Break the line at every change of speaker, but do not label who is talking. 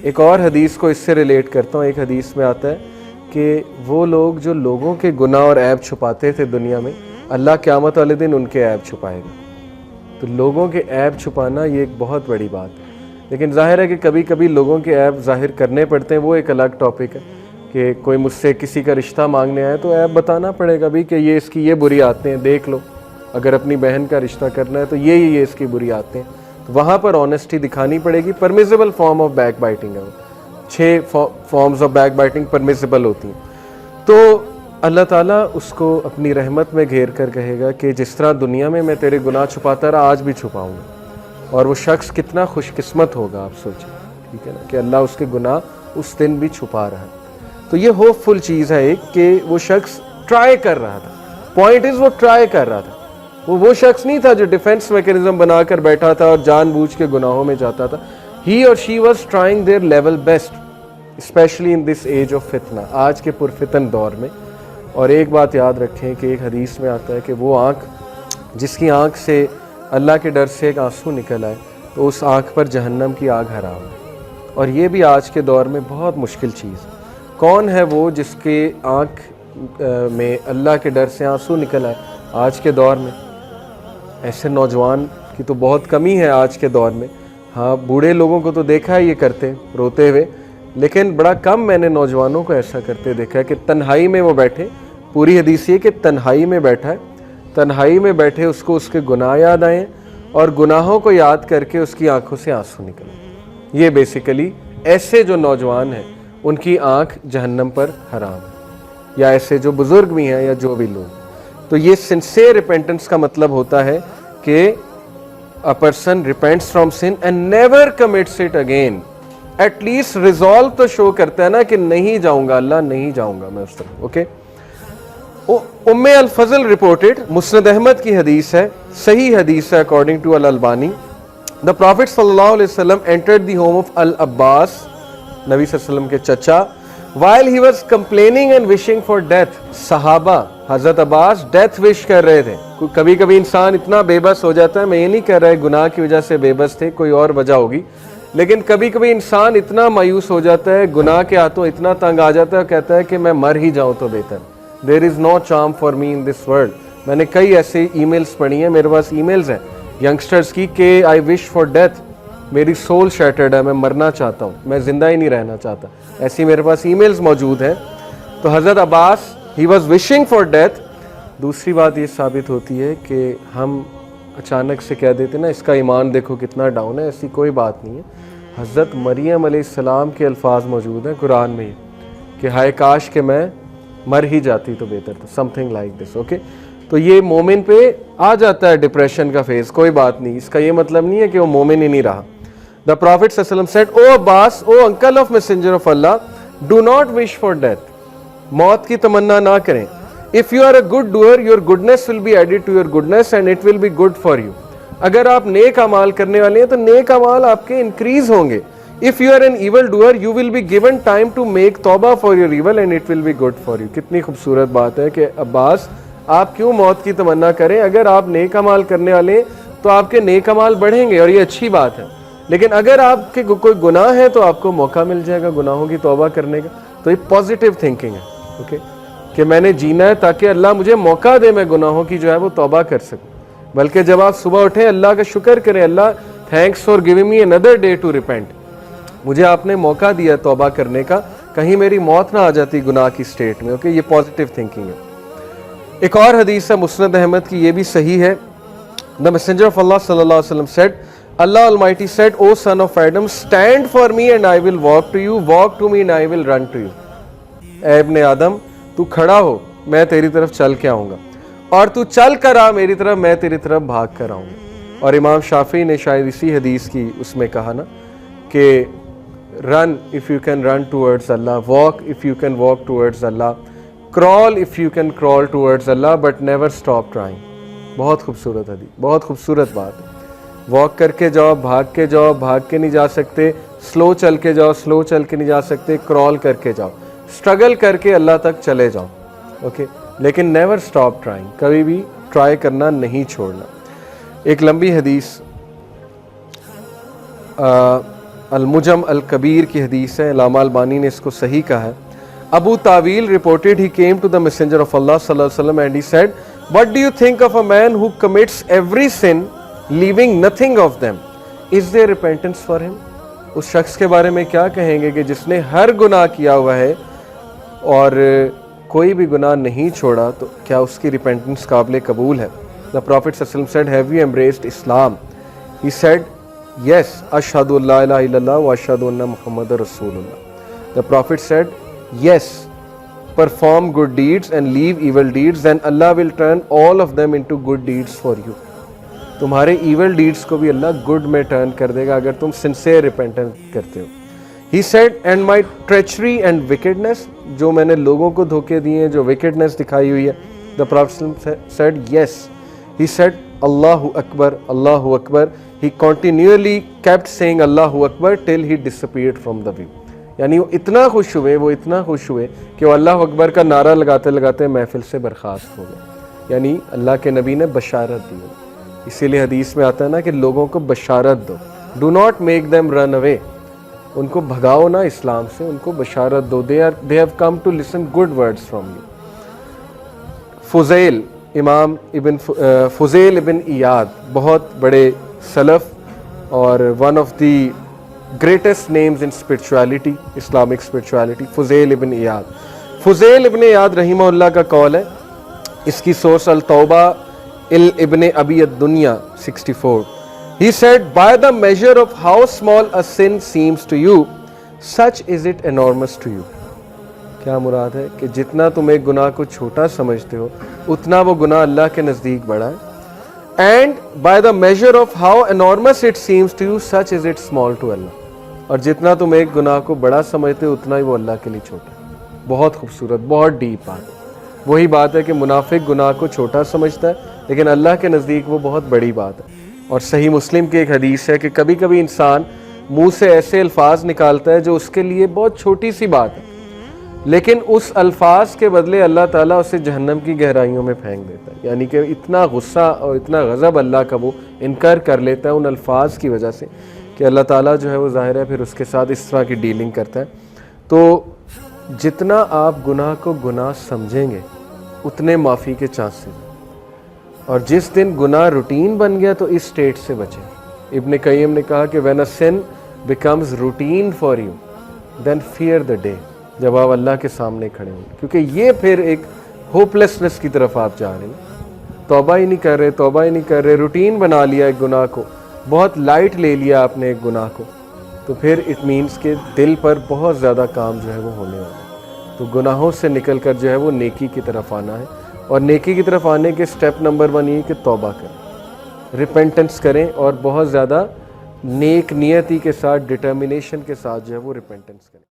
ایک اور حدیث کو اس سے ریلیٹ کرتا ہوں. ایک حدیث میں آتا ہے کہ وہ لوگ جو لوگوں کے گناہ اور عیب چھپاتے تھے دنیا میں، اللہ قیامت والے دن ان کے عیب چھپائے گا. تو لوگوں کے عیب چھپانا یہ ایک بہت بڑی بات ہے. لیکن ظاہر ہے کہ کبھی کبھی لوگوں کے عیب ظاہر کرنے پڑتے ہیں، وہ ایک الگ ٹاپک ہے کہ کوئی مجھ سے کسی کا رشتہ مانگنے آئے تو عیب بتانا پڑے گا بھی کہ یہ اس کی یہ بری عادتیں ہیں، دیکھ لو. اگر اپنی بہن کا رشتہ کرنا ہے تو یہ اس کی بری عادتیں ہیں، تو وہاں پر آنیسٹی دکھانی پڑے گی. پرمیزیبل فارم آف بیک بائٹنگ ہے، 6 فارمز آف بیک بائٹنگ پرمیزیبل ہوتی ہیں. تو اللہ تعالیٰ اس کو اپنی رحمت میں گھیر کر کہے گا کہ جس طرح دنیا میں میں تیرے گناہ چھپاتا رہا، آج بھی چھپاؤں گا. اور وہ شخص کتنا خوش قسمت ہوگا آپ سوچیں، ٹھیک ہے نا، کہ اللہ اس کے گناہ اس دن بھی چھپا رہا ہے. تو یہ ہوپ فل چیز ہے ایک کہ وہ شخص ٹرائی کر رہا تھا. پوائنٹ از وہ ٹرائی کر رہا تھا. وہ شخص نہیں تھا جو ڈیفنس میکینزم بنا کر بیٹھا تھا اور جان بوجھ کے گناہوں میں جاتا تھا. He or she was trying their level best, especially in this age of فتنہ، آج کے پرفتن دور میں. اور ایک بات یاد رکھیں کہ ایک حدیث میں آتا ہے کہ وہ آنکھ جس کی آنکھ سے اللہ کے ڈر سے ایک آنسو نکل آئے تو اس آنکھ پر جہنم کی آگ حرام ہے. اور یہ بھی آج کے دور میں بہت مشکل چیز ہے. کون ہے وہ جس کے آنکھ میں اللہ کے ڈر سے آنسو نکل آئے آج کے دور میں؟ ایسے نوجوان کی تو بہت کمی ہے آج کے دور میں. ہاں، بوڑھے لوگوں کو تو دیکھا ہے یہ کرتے روتے ہوئے، لیکن بڑا کم میں نے نوجوانوں کو ایسا کرتے دیکھا ہے کہ تنہائی میں وہ بیٹھے. پوری حدیث یہ کہ تنہائی میں بیٹھا ہے، تنہائی میں بیٹھے اس کو اس کے گناہ یاد آئیں اور گناہوں کو یاد کر کے اس کی آنکھوں سے آنسو نکلے. یہ بیسیکلی ایسے جو نوجوان ہیں ان کی آنکھ جہنم پر حرام ہے، یا ایسے جو بزرگ بھی ہیں یا جو بھی لوگ. تو یہ سنسیئر ریپینٹنس کا مطلب ہوتا ہے کہ a person repents from sin and never commits it again. At least resolve تو شو کرتا ہے نا کہ نہیں جاؤں گا اللہ، نہیں جاؤں گا میں اس طرح. اوکے، ام الفضل رپورٹڈ، مسند احمد کی حدیث ہے، صحیح حدیث ہے اکارڈنگ ٹو الالبانی. دا پروفٹ صلی اللہ علیہ وسلم entered the home of العباس، نبی صلی اللہ علیہ وسلم کے چچا، while he was complaining and wishing for death. صحابہ حضرت عباس ڈیتھ وش کر رہے تھے. کبھی کبھی انسان اتنا بے بس ہو جاتا ہے، میں یہ نہیں کہہ رہا ہے گناہ کی وجہ سے بے بس تھے، کوئی اور وجہ ہوگی، لیکن کبھی کبھی انسان اتنا مایوس ہو جاتا ہے، گناہ کے ہاتھوں اتنا تنگ آ جاتا ہے اور کہتا ہے کہ میں مر ہی جاؤں تو بہتر. There is no charm for me in this world. میں نے کئی ایسے ای میلز پڑھی ہیں، میرے پاس ای میلز ہیں ینگسٹرز کی کہ آئی وش فار ڈیتھ، میری سول شیٹرڈ ہے، میں مرنا چاہتا ہوں، میں زندہ ہی نہیں رہنا چاہتا. ایسی میرے پاس ای میلز موجود ہیں. تو حضرت عباس ہی واز وشنگ فار ڈیتھ. دوسری بات یہ ثابت ہوتی ہے کہ ہم اچانک سے کہہ دیتے نا اس کا ایمان دیکھو کتنا ڈاؤن ہے، ایسی کوئی بات نہیں ہے. حضرت مریم علیہ السلام کے الفاظ موجود ہیں قرآن میں کہ ہائے کاش کہ میں مر ہی جاتی تو بہتر تھا، some thing like this. Okay, تو یہ مومن پہ آ جاتا ہے ڈپریشن کا فیز، کوئی بات نہیں، اس کا یہ مطلب نہیں ہے کہ وہ مومن ہی نہیں رہا. The Prophet صلی اللہ علیہ وسلم said, "O Abbas, O uncle of Messenger of Allah, do not wish for death." موت کی تمنا نہ کریں. If you are a good doer, your goodness will be added to your goodness and it will be good for you. اگر آپ نیک اعمال کرنے والے ہیں تو نیک اعمال آپ کے انکریز ہوں گے. If you are an evil doer, you will be given time to make توبہ for your evil and it will be good for you. کتنی خوبصورت بات ہے کہ عباس آپ کیوں موت کی تمنا کریں، اگر آپ نیک اعمال کرنے والے ہیں تو آپ کے نیک اعمال بڑھیں گے اور یہ اچھی بات ہے. لیکن اگر آپ کے کوئی گناہ ہے تو آپ کو موقع مل جائے گا گناہوں کی توبہ کرنے کا. تو یہ پازیٹیو تھنکنگ ہے، اوکے، کہ میں نے جینا ہے تاکہ اللہ مجھے موقع دے میں گناہوں کی جو ہے وہ توبہ کر سکوں. بلکہ جب آپ صبح اٹھیں اللہ کا شکر کریں، اللہ thanks for giving me another day to repent. مجھے آپ نے موقع دیا توبہ کرنے کا، کہیں میری موت نہ آ جاتی گناہ کی سٹیٹ میں. اوکے، یہ پازیٹیو تھنکنگ ہے. ایک اور حدیث ہے مسند احمد کی، یہ بھی صحیح ہے. The messenger of Allah صلی اللہ علیہ وسلم said, Allah Almighty said, O son of Adam, stand for me and I will walk to you, walk to me and I will run to you. اے ابن آدم تو کھڑا ہو، میں تیری طرف چل کے آؤں گا، اور تو چل کر آ میری طرف، میں تیری طرف بھاگ کر آؤں گا. اور امام شافعی نے شاید اسی حدیث کی اس میں کہا نا کہ run if you can run towards Allah, walk if you can walk towards Allah, crawl if you can crawl towards Allah, but never stop trying. بہت خوبصورت حدیث، بہت خوبصورت بات ہے. واک کر کے جاؤ، بھاگ کے جاؤ، بھاگ کے نہیں جا سکتے، سلو چل کے جاؤ، سلو چل کے نہیں جا سکتے، کرال کر کے جاؤ، اسٹرگل کر کے اللہ تک چلے جاؤ. اوکے، لیکن نیور اسٹاپ ٹرائنگ، کبھی بھی ٹرائی کرنا نہیں چھوڑنا. ایک لمبی حدیث المجم الکبیر کی حدیث ہے, علامہ البانی نے اس کو صحیح کہا ہے. Abu Tawil reported he came to the Messenger of Allah sallallahu alaihi wasallam and he said, "What do you think of a man who commits every sin, leaving nothing of them? Is there repentance for him?" اس شخص کے بارے میں کیا کہیں گے کہ جس نے ہر گناہ کیا ہوا ہے اور کوئی بھی گناہ نہیں چھوڑا, تو کیا اس کی ریپینٹنس قابل قبول ہے؟ The Prophet sallallahu alaihi wasallam said, "Have you embraced Islam?" He said, "Yes, ashhadu an la ilaha illallah wa ashhadu anna Muhammadar Rasulullah." The Prophet said, "Yes, perform good deeds and leave evil deeds, then Allah will turn all of them into good deeds for you." تمہارے evil deeds کو بھی اللہ good میں turn کر دے گا اگر تم sincere repentance کرتے ہو. He said, "And my treachery and wickedness," جو میں نے لوگوں کو دھوکے دیے ہیں, جو wickedness دکھائی ہوئی ہے. The Prophet said, "Yes." He said, "Allahu Akbar, Allahu Akbar." He continually kept saying Allahu Akbar till he disappeared from the view. یعنی وہ اتنا خوش ہوئے کہ وہ اللہ اکبر کا نعرہ لگاتے لگاتے محفل سے برخاست ہو گئے. یعنی اللہ کے نبی نے بشارت دی. اسی لیے حدیث میں آتا ہے نا کہ لوگوں کو بشارت دو. Do not make them run away. ان کو بھگاؤ نہ اسلام سے, ان کو بشارت دو. They have come to listen good words from you. Fuzail, امام فضیل ابن ایاد, بہت بڑے سلف اور one of the greatest names in spirituality, Islamic spirituality, Fuzail ابن ایاد. فضیل ابن ایاد رحمہ اللہ کا قول ہے, اس کی سورس التوبہ ابن ابی الدنیا 64. He said, "By the measure of how small a sin seems to you, such is it enormous to you." کیا مراد ہے کہ جتنا تم ایک گناہ کو چھوٹا سمجھتے ہو اتنا وہ گناہ اللہ کے نزدیک بڑا ہے. And by the measure of how enormous it seems to you, such is it small to Allah. اور جتنا تم ایک گناہ کو بڑا سمجھتے ہو اتنا ہی وہ اللہ کے لیے چھوٹا ہے. بہت خوبصورت, بہت ڈیپ بات. وہی بات ہے کہ منافق گناہ کو چھوٹا سمجھتا ہے لیکن اللہ کے نزدیک وہ بہت بڑی بات ہے. اور صحیح مسلم کی ایک حدیث ہے کہ کبھی کبھی انسان منہ سے ایسے الفاظ نکالتا ہے جو اس کے لیے بہت چھوٹی سی بات ہے, لیکن اس الفاظ کے بدلے اللہ تعالیٰ اسے جہنم کی گہرائیوں میں پھینک دیتا ہے. یعنی کہ اتنا غصہ اور اتنا غضب اللہ کا وہ انکر کر لیتا ہے ان الفاظ کی وجہ سے کہ اللہ تعالیٰ جو ہے وہ ظاہر ہے پھر اس کے ساتھ اس طرح کی ڈیلنگ کرتا ہے. تو جتنا آپ گناہ کو گناہ سمجھیں گے اتنے معافی کے چانسز ہیں. اور جس دن گناہ روٹین بن گیا تو اس سٹیٹ سے بچیں. ابن قیم نے کہا کہ when a sin becomes routine for you, then fear the day, جب آپ اللہ کے سامنے کھڑے ہوں, کیونکہ یہ پھر ایک ہوپلیسنس کی طرف آپ جا رہے ہیں. توبہ ہی نہیں کر رہے, روٹین بنا لیا ایک گناہ کو, بہت لائٹ لے لیا آپ نے ایک گناہ کو, تو پھر اٹ مینس کہ دل پر بہت زیادہ کام جو ہے وہ ہونے والا ہے. تو گناہوں سے نکل کر جو ہے وہ نیکی کی طرف آنا ہے, اور نیکی کی طرف آنے کے سٹیپ نمبر 1 یہ کہ توبہ کریں, ریپینٹنس کریں, اور بہت زیادہ نیک نیتی کے ساتھ, ڈٹرمنیشن کے ساتھ جو ہے وہ ریپینٹنس کریں.